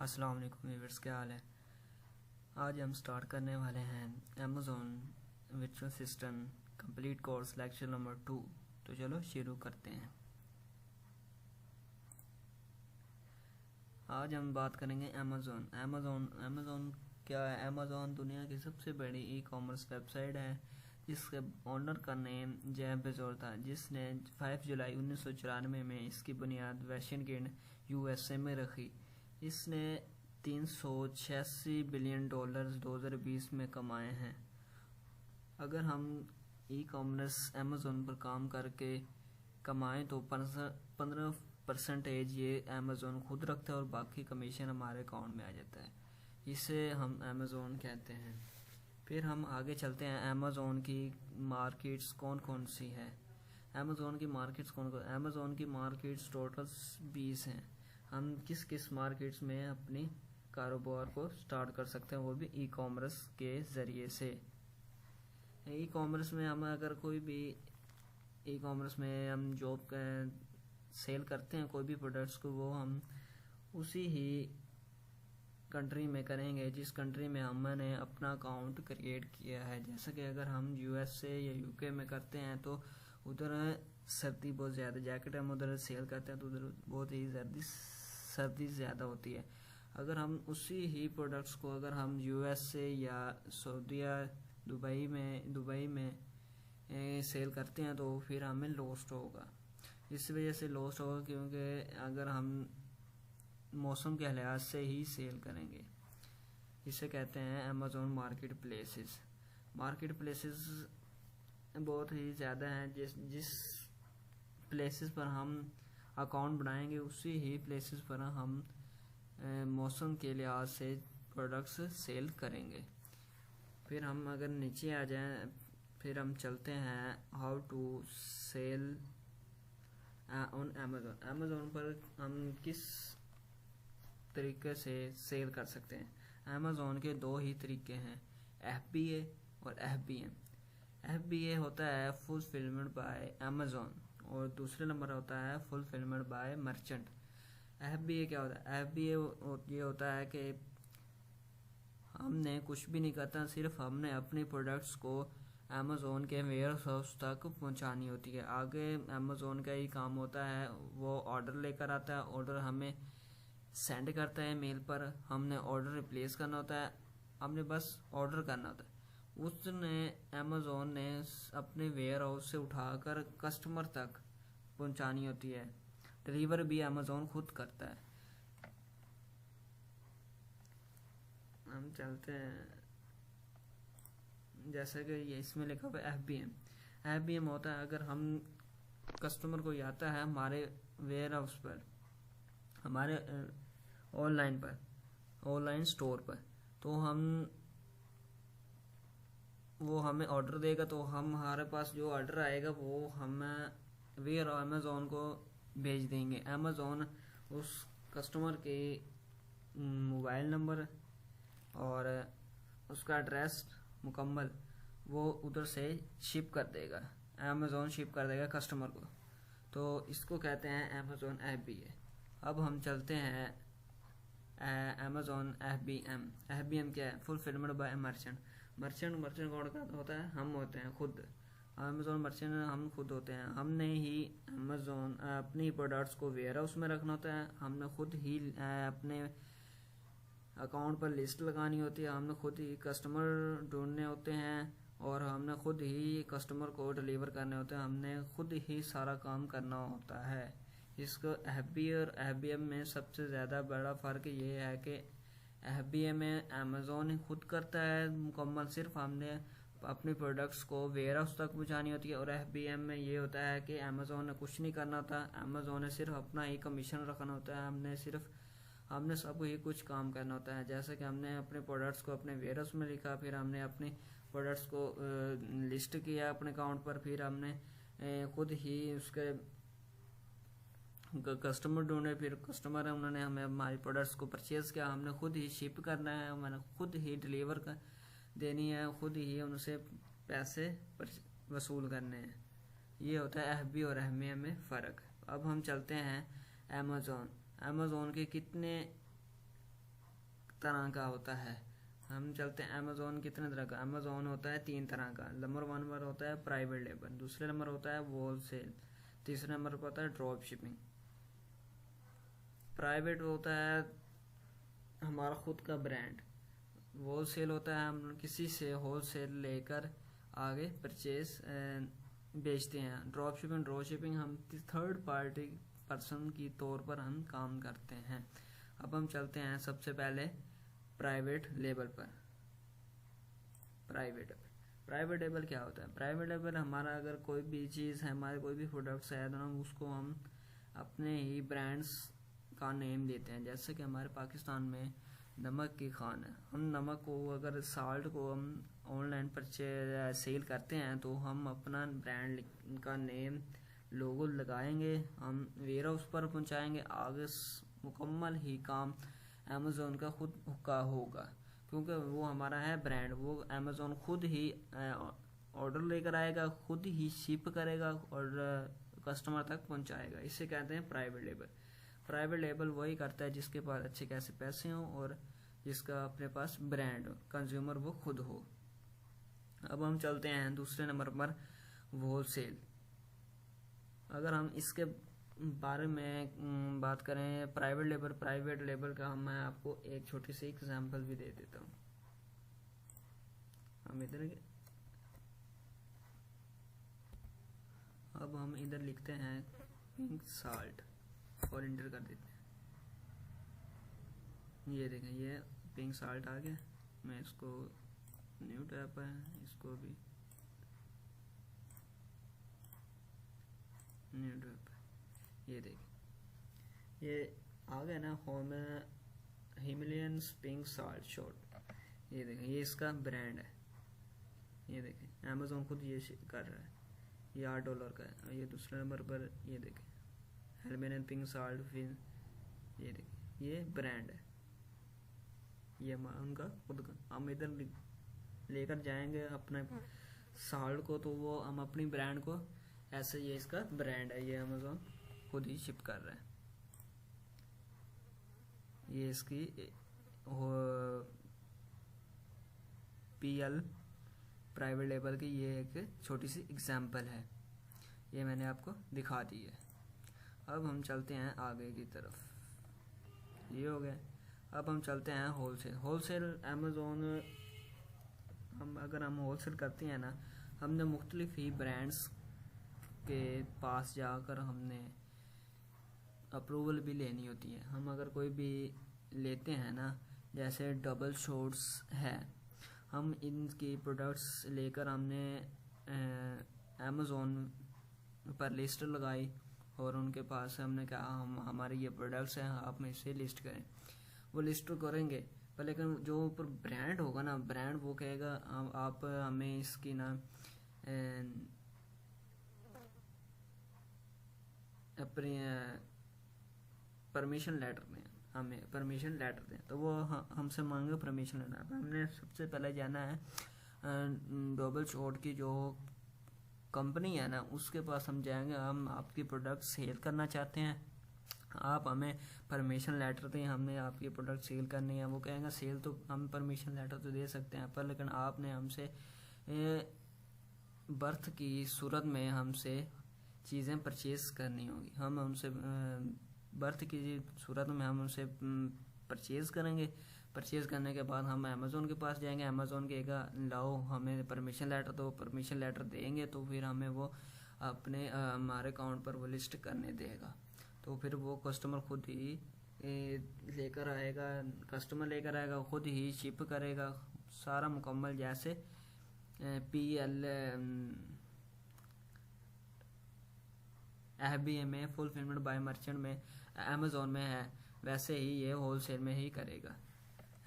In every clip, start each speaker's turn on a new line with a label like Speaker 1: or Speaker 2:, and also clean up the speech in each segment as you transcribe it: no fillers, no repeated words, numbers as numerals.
Speaker 1: अस्सलाम वालेकुम व्यूअर्स, क्या हाल है। आज हम स्टार्ट करने वाले हैं Amazon virtual assistant complete course lecture number 2। तो चलो शुरू करते हैं। आज हम बात करेंगे अमेज़ॉन क्या है। अमेज़ॉन दुनिया की सबसे बड़ी ई कॉमर्स वेबसाइट है जिसके ओनर का नेम जेफ बेजोस था, जिसने 5 जुलाई 1994 में इसकी बुनियाद वाशिंगटन यूएसए में रखी। इसने $386 बिलियन 2020 में कमाए हैं। अगर हम ई कॉमर्स अमेज़ॉन पर काम करके कमाएं तो 15% ये अमेज़ॉन खुद रखता है और बाकी कमीशन हमारे अकाउंट में आ जाता है। इसे हम अमेज़ॉन कहते हैं। फिर हम आगे चलते हैं। अमेज़ॉन की मार्केट्स कौन कौन सी है। अमेज़ॉन की मार्केट्स टोटल 20 हैं। हम किस किस मार्केट्स में अपनी कारोबार को स्टार्ट कर सकते हैं, वो भी ई कॉमर्स के ज़रिए से। ई कॉमर्स में हम अगर कोई भी ई कॉमर्स में हम जॉब सेल करते हैं कोई भी प्रोडक्ट्स को, वो हम उसी ही कंट्री में करेंगे जिस कंट्री में हमने अपना अकाउंट क्रिएट किया है। जैसे कि अगर हम यूएसए या यूके में करते हैं तो उधर सर्दी बहुत ज़्यादा, जैकेट हम उधर सेल करते हैं तो उधर बहुत ही सर्दी ज़्यादा होती है। अगर हम उसी ही प्रोडक्ट्स को अगर हम यूएसए या सऊदीया दुबई में सेल करते हैं तो फिर हमें लॉस्ट होगा। इस वजह से लॉस्ट होगा क्योंकि अगर हम मौसम के लिहाज से ही सेल करेंगे। इसे कहते हैं अमेज़ॉन मार्केट प्लेसेस बहुत ही ज़्यादा हैं। जिस प्लेसेस पर हम अकाउंट बनाएंगे उसी ही प्लेसेस पर हम मौसम के लिहाज से प्रोडक्ट्स सेल करेंगे। फिर हम अगर नीचे आ जाएं, फिर हम चलते हैं how to sell on Amazon पर हम किस तरीके से सेल कर सकते हैं। अमेज़ॉन के दो ही तरीके हैं, FBA और FBM। FBA होता है फुलफिलमेंट बाय अमेज़ॉन और दूसरे नंबर होता है फुलफिलमेंट बाय मर्चेंट। FBA क्या होता है? FBA ये होता है कि हमने कुछ भी नहीं करता, सिर्फ हमने अपनी प्रोडक्ट्स को अमेज़ॉन के वेयर हाउस तक पहुंचानी होती है। आगे अमेज़ॉन का ही काम होता है, वो ऑर्डर लेकर आता है, ऑर्डर हमें सेंड करता है मेल पर, हमने ऑर्डर रिप्लेस करना होता है, हमने बस ऑर्डर करना होता है। उसने अमेज़ॉन ने अपने वेयर हाउस से उठाकर कस्टमर तक पहुंचानी होती है। डिलीवर भी अमेज़ॉन खुद करता है। हम चलते हैं, जैसे कि ये इसमें लिखा हुआ है FBM होता है अगर हम कस्टमर को आता है हमारे वेयर हाउस पर, हमारे ऑनलाइन स्टोर पर, तो वो हमें ऑर्डर देगा, तो हमारे पास जो ऑर्डर आएगा वो हम वेयर अमेज़ॉन को भेज देंगे। अमेज़ॉन उस कस्टमर के मोबाइल नंबर और उसका एड्रेस मुकम्मल वो उधर से शिप कर देगा, अमेज़ॉन शिप कर देगा कस्टमर को। तो इसको कहते हैं अमेज़ॉन FBA। अब हम चलते हैं अमेज़ॉन FBM क्या है? फुलफिलमेंट बाय मर्चेंट कौन होता है? हम होते हैं खुद। अमेज़ॉन मर्चेंट हम खुद होते हैं। हमने ही अमेज़ॉन अपनी प्रोडक्ट्स को वेयर हाउस में रखना होता है, हमने खुद ही अपने अकाउंट पर लिस्ट लगानी होती है, हमने खुद ही कस्टमर ढूंढने होते हैं और हमने खुद ही कस्टमर को डिलीवर करने होते हैं। हमने खुद ही सारा काम करना होता है। इसको FBA और FBM में सबसे ज़्यादा बड़ा फ़र्क ये है कि FBA में अमेज़ॉन खुद करता है मुकम्मल, सिर्फ हमने अपनी प्रोडक्ट्स को वेयर हाउस तक पहुँचानी होती है। और FBM में ये होता है कि अमेज़ॉन ने कुछ नहीं करना होता, अमेज़ॉन ने सिर्फ अपना ही कमीशन रखना होता है। हमने सब ही कुछ काम करना होता है। जैसे कि हमने अपने प्रोडक्ट्स को अपने वेयर हाउस में लिखा, फिर हमने अपने प्रोडक्ट्स को लिस्ट किया अपने अकाउंट पर, फिर हमने खुद ही उसके कस्टमर ढूंढे, फिर कस्टमर है उन्होंने हमें हमारी प्रोडक्ट्स को परचेज किया, हमने खुद ही शिप करना है, मैंने खुद ही डिलीवर कर देनी है, खुद ही उनसे पैसे वसूल करने हैं। ये होता है FBA और FBM में फ़र्क। अब हम चलते हैं अमेज़ॉन के कितने तरह का होता है। हम चलते हैं अमेज़ोन कितने तरह का, अमेज़ोन होता है 3 तरह का। नंबर 1 पर होता है प्राइवेट लेबल, दूसरे नंबर होता है होलसेल, तीसरे नंबर पर होता है ड्रॉप शिपिंग। प्राइवेट होता है हमारा खुद का ब्रांड, होलसेल होता है हम किसी से होलसेल लेकर आगे परचेज बेचते हैं। ड्रॉप शिपिंग हम थर्ड पार्टी पर्सन की तौर पर हम काम करते हैं। अब हम चलते हैं सबसे पहले प्राइवेट लेबल पर। प्राइवेट लेबल क्या होता है? प्राइवेट लेबल हमारा अगर कोई भी चीज़ है, हमारे कोई भी प्रोडक्ट्स है, तो हम उसको हम अपने ही ब्रांड्स का नेम देते हैं। जैसे कि हमारे पाकिस्तान में नमक की खान है, हम नमक को अगर साल्ट को हम ऑनलाइन परचेज सेल करते हैं तो हम अपना ब्रांड का नेम लोगो लगाएंगे, हम वेयर हाउस पर पहुंचाएंगे। आगे मुकम्मल ही काम अमेज़ोन का खुद का होगा, क्योंकि वो हमारा है ब्रांड। वो अमेज़ोन खुद ही ऑर्डर लेकर आएगा, खुद ही शिप करेगा और कस्टमर तक पहुंचाएगा। इसे कहते हैं प्राइवेट लेबल। प्राइवेट लेबल वही करता है जिसके पास अच्छे कैसे पैसे हों और जिसका अपने पास ब्रांड हो, कंज्यूमर वो खुद हो। अब हम चलते हैं दूसरे नंबर पर होलसेल। अगर हम इसके बारे में बात करें प्राइवेट लेबल का, मैं आपको एक छोटी सी एग्जांपल भी दे देता हूँ। अब हम इधर लिखते हैं पिंक साल्ट और इंटर कर देते हैं। ये देखें, ये पिंक साल्ट आ गया। मैं इसको न्यू टैब है, इसको भी न्यू टैब, ये देखें ये आ गया ना, home Himalayan pink salt shot. ये देखें, ये इसका ब्रांड है। ये देखें अमेज़ोन खुद ये कर रहा है, ये $8 का है। ये दूसरे नंबर पर ये देखें हिमालयन पिंक साल्ट फिर, ये देखें ये ब्रांड है, ये उनका खुद का। हम इधर लेकर जाएंगे अपने साल्ट को, तो वो हम अपनी ब्रांड को ऐसे, ये इसका ब्रांड है, ये अमेज़ोन खुद ही शिप कर रहा है। ये इसकी PL प्राइवेट लेबल की ये एक छोटी सी एग्जांपल है, ये मैंने आपको दिखा दी है। अब हम चलते हैं आगे की तरफ, ये हो गया। अब हम चलते हैं होलसेल अमेज़ोन। अगर हम होलसेल करते हैं ना, हमने मुख्तलिफ ही ब्रांड्स के पास जाकर हमने अप्रूवल भी लेनी होती है। हम अगर कोई भी लेते हैं ना, जैसे डबल शॉट्स है, हम इनकी प्रोडक्ट्स लेकर हमने अमेज़ोन पर लिस्ट लगाई और उनके पास हमने कहा हमारे ये प्रोडक्ट्स हैं, आप में इसे लिस्ट करें। वो लिस्ट करेंगे पर लेकिन जो ऊपर ब्रांड होगा ना, ब्रांड वो कहेगा आप हमें इसकी ना अपनी परमिशन लेटर दें, हमें परमिशन लेटर दें। तो वो हमसे मांगे परमिशन लेटर। हमने सबसे पहले जाना है डबल शॉट की जो कंपनी है ना, उसके पास हम जाएंगे। हम आपकी प्रोडक्ट सेल करना चाहते हैं, आप हमें परमिशन लेटर दें, हमने आपकी प्रोडक्ट सेल करनी है। वो कहेंगे सेल तो हम परमिशन लेटर तो दे सकते हैं, पर लेकिन आपने हमसे बर्थ की सूरत में हमसे चीज़ें परचेज करनी होगी। हम उनसे बर्थ की सूरत में हम उनसे परचेज़ करेंगे। परचेज़ करने के बाद हम अमेज़ोन के पास जाएंगे, अमेज़ोन कहेगा लाओ हमें परमिशन लेटर दो। परमिशन लेटर देंगे तो फिर हमें वो अपने हमारे अकाउंट पर वो लिस्ट करने देगा। तो फिर वो कस्टमर खुद ही लेकर आएगा, खुद ही शिप करेगा सारा मुकम्मल। जैसे PL FBA fulfilment bye merchant में अमेज़ोन में है, वैसे ही ये होलसेल में ही करेगा।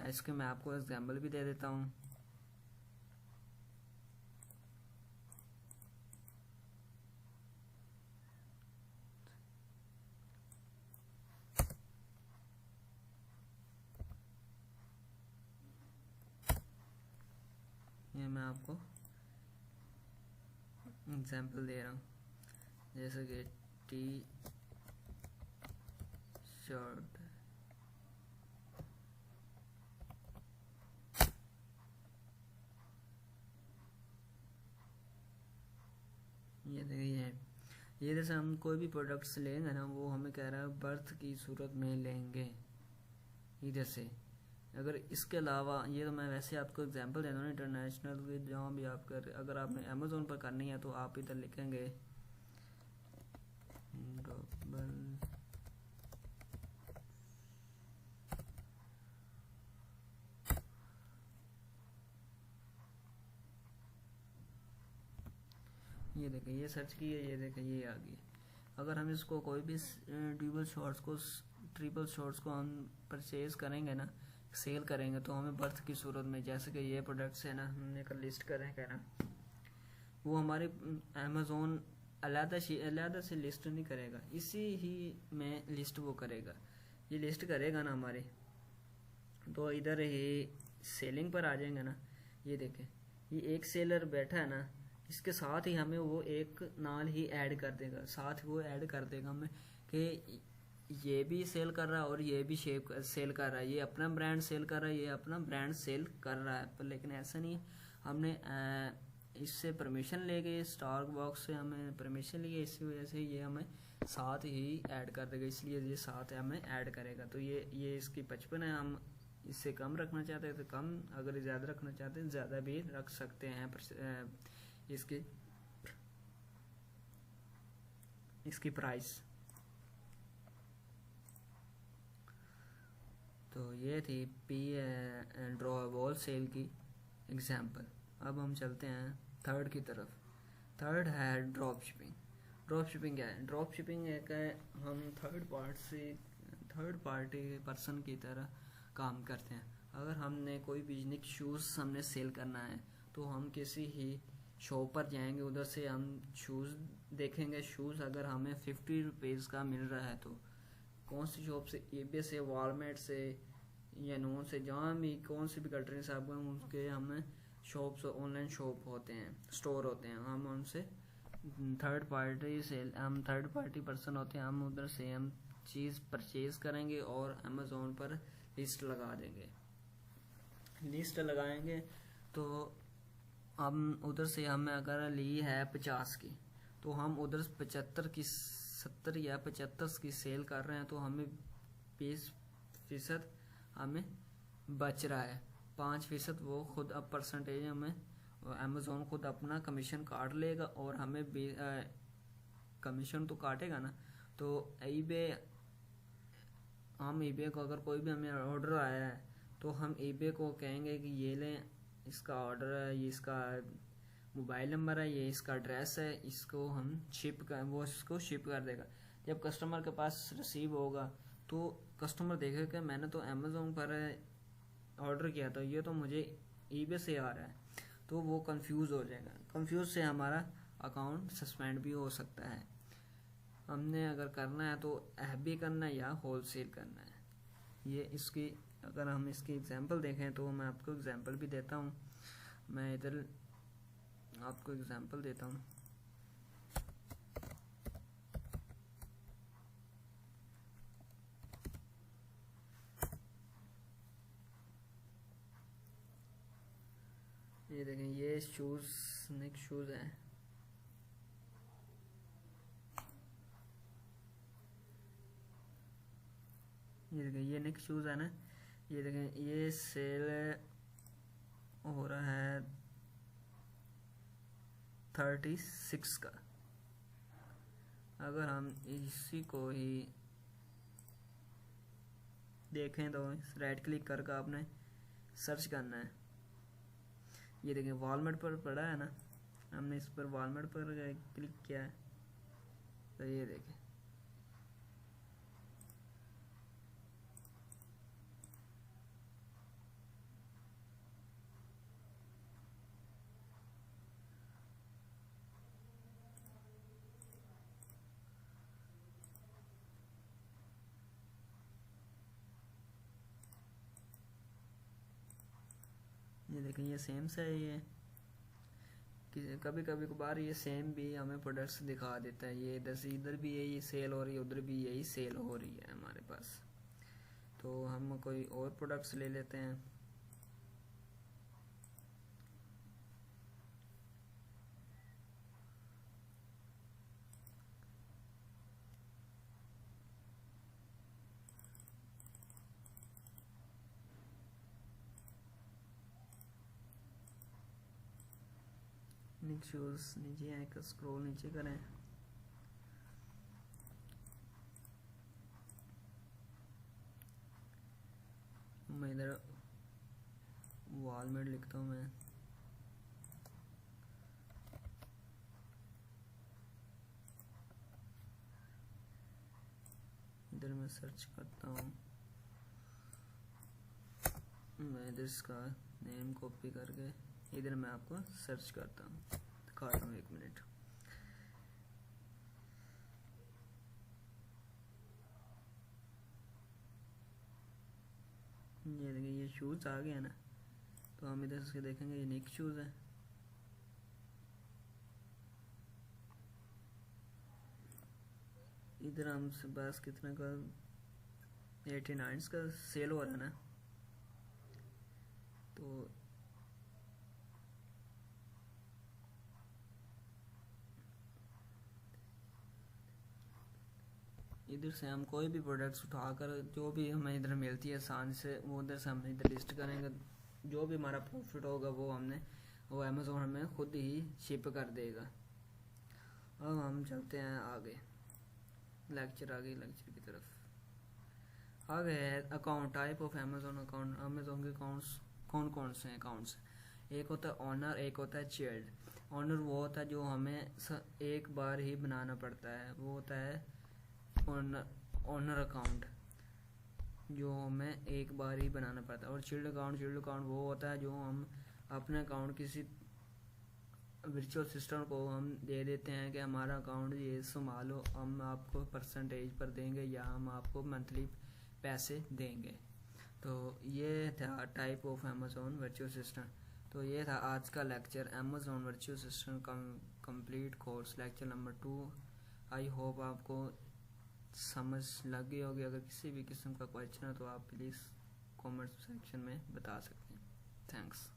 Speaker 1: इसके मैं आपको एग्जांपल भी दे देता हूँ। ये मैं आपको एग्जांपल दे रहा हूँ, जैसे कि टी शर्ट ये जैसे हम कोई भी प्रोडक्ट्स लेंगे ना, वो हमें कह रहा है बर्थ की सूरत में लेंगे इधर से। अगर इसके अलावा, ये तो मैं वैसे आपको एग्जांपल दे रहा हूँ इंटरनेशनल की, जहाँ भी आप कर, अगर आपने अमेज़ोन पर करनी है तो आप इधर लिखेंगे डबल ये देखें, ये सर्च किए, ये देखें ये आ गई। अगर हम इसको कोई भी डबल शॉर्ट्स को, ट्रिपल शॉर्ट्स को हम परचेज करेंगे ना, सेल करेंगे, तो हमें बर्थ की सूरत में, जैसे कि ये प्रोडक्ट्स है ना, हमने कर लिस्ट करेंगे ना, वो हमारे अमेज़ोन अलग से लिस्ट नहीं करेगा, इसी ही में लिस्ट वो करेगा। ये लिस्ट करेगा ना हमारे, तो इधर ही सेलिंग पर आ जाएंगे ना, ये देखें ये एक सेलर बैठा है ना, इसके साथ ही हमें वो एक नाल ही ऐड कर देगा, साथ वो ऐड कर देगा हमें कि ये भी सेल कर रहा है और ये भी सेल कर रहा है, ये अपना ब्रांड सेल कर रहा है, ये अपना ब्रांड सेल कर रहा है। पर लेकिन ऐसा नहीं, हमने इससे परमिशन ले गए, स्टार बॉक्स से हमें परमिशन ली है, इसी वजह से ये हमें साथ ही ऐड कर देगा, इसलिए ये साथ हमें ऐड करेगा। तो ये इसकी 55 है, हम इससे कम रखना चाहते हैं तो कम, अगर ज़्यादा रखना चाहते हैं ज़्यादा भी रख सकते हैं इसकी प्राइस। तो ये थी ड्रॉ वॉल सेल की एग्जांपल। अब हम चलते हैं थर्ड की तरफ। थर्ड है ड्रॉप शिपिंग। ड्रॉप शिपिंग क्या है? ड्रॉप शिपिंग एक है, हम थर्ड पार्टी पर्सन की तरह काम करते हैं। अगर हमने कोई बिजनेस शूज़ हमने सेल करना है तो हम किसी ही शॉप पर जाएंगे, उधर से हम शूज़ देखेंगे। शूज़ अगर हमें 50 रुपीज़ का मिल रहा है तो कौन सी शॉप से, ईबे से, वॉलमार्ट से या नोन से, जहाँ भी कौन सी भी कंट्री से आप उसके हमें शॉप्स, ऑनलाइन शॉप होते हैं, स्टोर होते हैं, हम उनसे थर्ड पार्टी पर्सन होते हैं, हम उधर से हम चीज़ परचेज करेंगे और अमेज़ोन पर लिस्ट लगा देंगे। लिस्ट लगाएंगे तो हम उधर से हमें अगर ली है 50 की, तो हम उधर 75 की, 70 या 75 की सेल कर रहे हैं, तो हमें 20% हमें बच रहा है। 5% वो खुद अब परसेंटेज हमें अमेज़ोन खुद अपना कमीशन काट लेगा, और हमें कमीशन तो काटेगा ना। तो हम ईबे को, अगर कोई भी हमें ऑर्डर आया है तो हम ईबे को कहेंगे कि ये लें, इसका ऑर्डर है, ये इसका मोबाइल नंबर है, ये इसका एड्रेस है, इसको हम वो इसको शिप कर देगा। जब कस्टमर के पास रिसीव होगा तो कस्टमर देखेगा कि मैंने तो अमेज़ोन पर ऑर्डर किया था, ये तो मुझे ईबे से आ रहा है, तो वो कंफ्यूज हो जाएगा। कंफ्यूज से हमारा अकाउंट सस्पेंड भी हो सकता है। हमने अगर करना है तो एफबी करना है या होलसेल करना है। ये इसकी, अगर हम इसकी एग्जांपल देखें तो मैं आपको एग्जांपल भी देता हूँ। मैं इधर आपको एग्जांपल देता हूँ। ये देखें, ये नेक शूज़ है। ये देखें, ये नेक शूज़ है ना। ये देखें, ये सेल हो रहा है 36 का। अगर हम इसी को ही देखें तो राइट क्लिक करके आपने सर्च करना है। ये देखें, वॉलमार्ट पर पड़ा है ना, हमने इस पर वॉलमार्ट पर क्लिक किया है, तो ये देखें, ये देखें, ये सेम से है। ये कभी कभी कभार ये सेम भी हमें प्रोडक्ट्स दिखा देता है। ये इधर भी यही सेल हो रही है, उधर भी यही सेल हो रही है हमारे पास। तो हम कोई और प्रोडक्ट्स ले लेते हैं। यूनिक शूज नीचे आए, स्क्रॉल नीचे करें, मैं इधर वॉलमेट लिखता हूँ, मैं इधर मैं सर्च करता हूँ, मैं इधर इसका नेम कॉपी करके इधर मैं आपको सर्च करता हूँ, दिखाता हूँ 1 मिनट। ये देखिए ये शूज़ आ गया ना, तो हम इधर से देखेंगे यूनिक शूज़ है। इधर हम बस कितने का 89 का सेल हो रहा है ना, तो इधर से हम कोई भी प्रोडक्ट्स उठाकर जो भी हमें इधर मिलती है आसान से, वो उधर से हम इधर लिस्ट करेंगे, जो भी हमारा प्रॉफिट होगा वो अमेज़ोन हमें खुद ही शिप कर देगा। अब हम चलते हैं आगे, लेक्चर की तरफ। आगे है account, type of Amazon account. Amazon के अकाउंट्स कौन कौन से हैं अकाउंट्स? एक होता है ऑनर, एक होता है चाइल्ड। ऑनर वो होता है जो हमें एक बार ही बनाना पड़ता है, वो होता है ऑनर अकाउंट, जो हमें एक बार ही बनाना पड़ता है। और चिल्ड अकाउंट वो होता है जो हम अपने अकाउंट किसी वर्चुअल सिस्टम को हम दे देते हैं कि हमारा अकाउंट ये संभालो, हम आपको परसेंटेज पर देंगे या हम आपको मंथली पैसे देंगे। तो ये था type of Amazon virtual system. तो ये था आज का lecture, Amazon virtual system complete course lecture number 2। I hope आपको समझ लग गई होगी। अगर किसी भी किस्म का क्वेश्चन है तो आप प्लीज़ कमेंट सेक्शन में बता सकते हैं। थैंक्स।